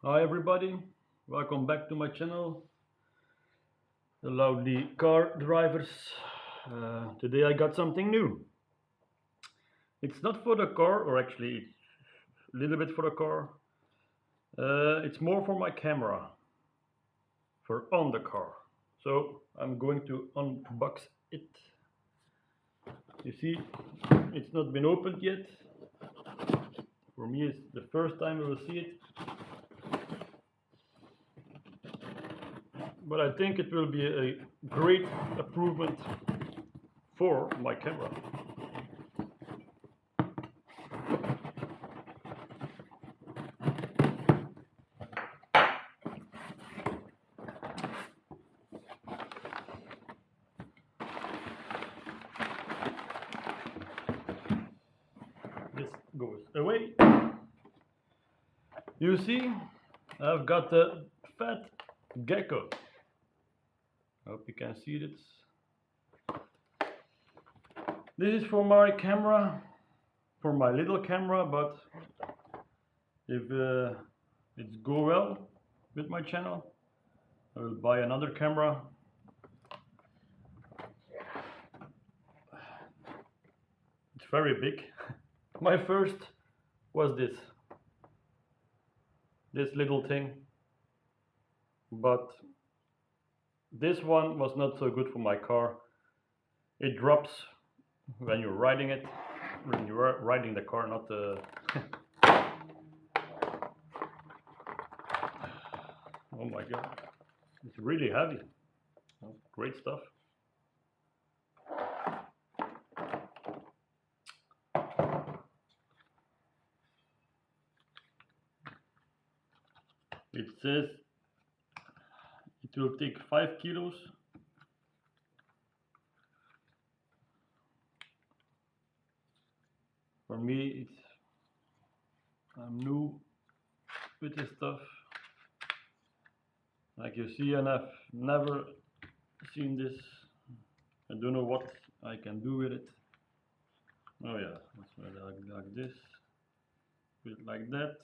Hi everybody, welcome back to my channel, the loudly car drivers. Today I got something new. It's not for the car, or actually it's a little bit for the car. It's more for my camera, for on the car. So I'm going to unbox it. You see, it's not been opened yet. For me it's the first time I will see it. But I think it will be a great improvement for my camera. This goes away. You see, I've got the fat Gecko. Hope you can see this. This is for my camera, for my little camera, but if it go well with my channel, I will buy another camera. It's very big. My first was this little thing, but this one was not so good for my car. It drops when you're riding it, when you're riding the car, not the oh my god, it's really heavy. Oh, great stuff. It says it will take 5 kilos. For me, I'm new with this stuff. Like you see, and I've never seen this. I don't know what I can do with it. Oh yeah, that's like this, put it like that.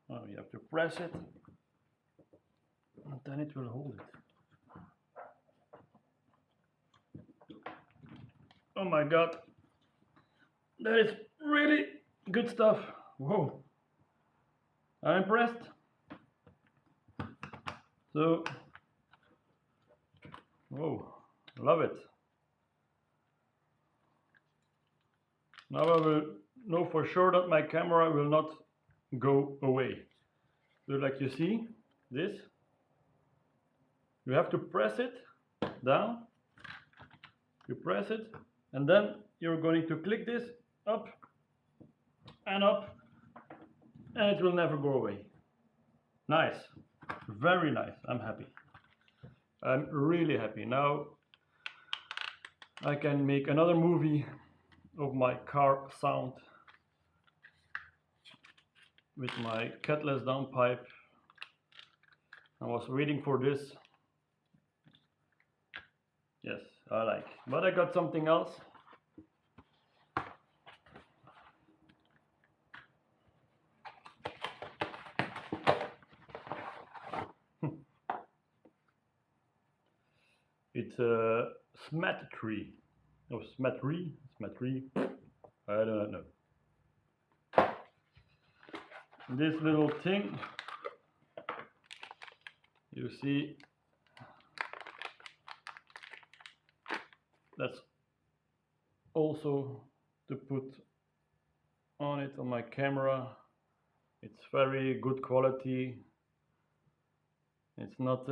Oh, you have to press it, and then it will hold it. Oh my god, that is really good stuff. Whoa, I'm impressed. So, whoa, love it. Now I will know for sure that my camera will not go away. So like you see, this, you have to press it down, you press it, and then you're going to click this up, and it will never go away. Nice, very nice. I'm happy. I'm really happy. Now I can make another movie of my car sound with my catless downpipe. I was waiting for this. Yes, I like. But I got something else. It's a smat-tree. No, smat-tree? Smat-tree? I don't know. This little thing, you see, that's also to put on it on my camera. It's very good quality. It's not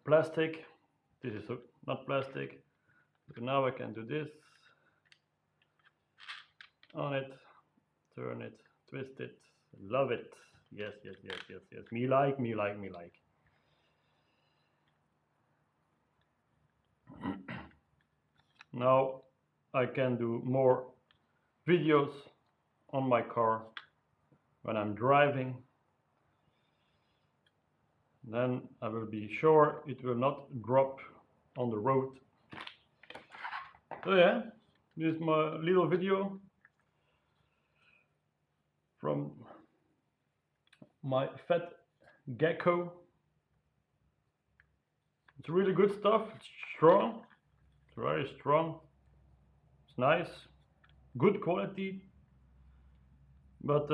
plastic. This is not plastic. So now I can do this on it, turn it, twist it, love it. Yes, yes, yes, yes, yes. Me like, me like, me like. Now I can do more videos on my car when I'm driving. Then I will be sure it will not drop on the road. So yeah, this is my little video from my fat Gecko. It's really good stuff. It's strong. It's very strong. It's nice. Good quality. But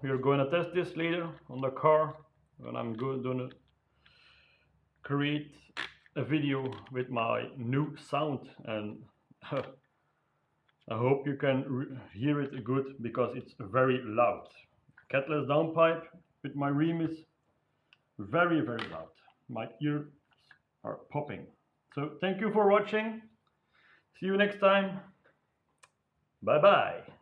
we're going to test this later on the car when I'm going to create a video with my new sound, and I hope you can hear it good because it's very loud. Catless downpipe with my ream is very loud. My ears are popping. So thank you for watching. See you next time. Bye bye.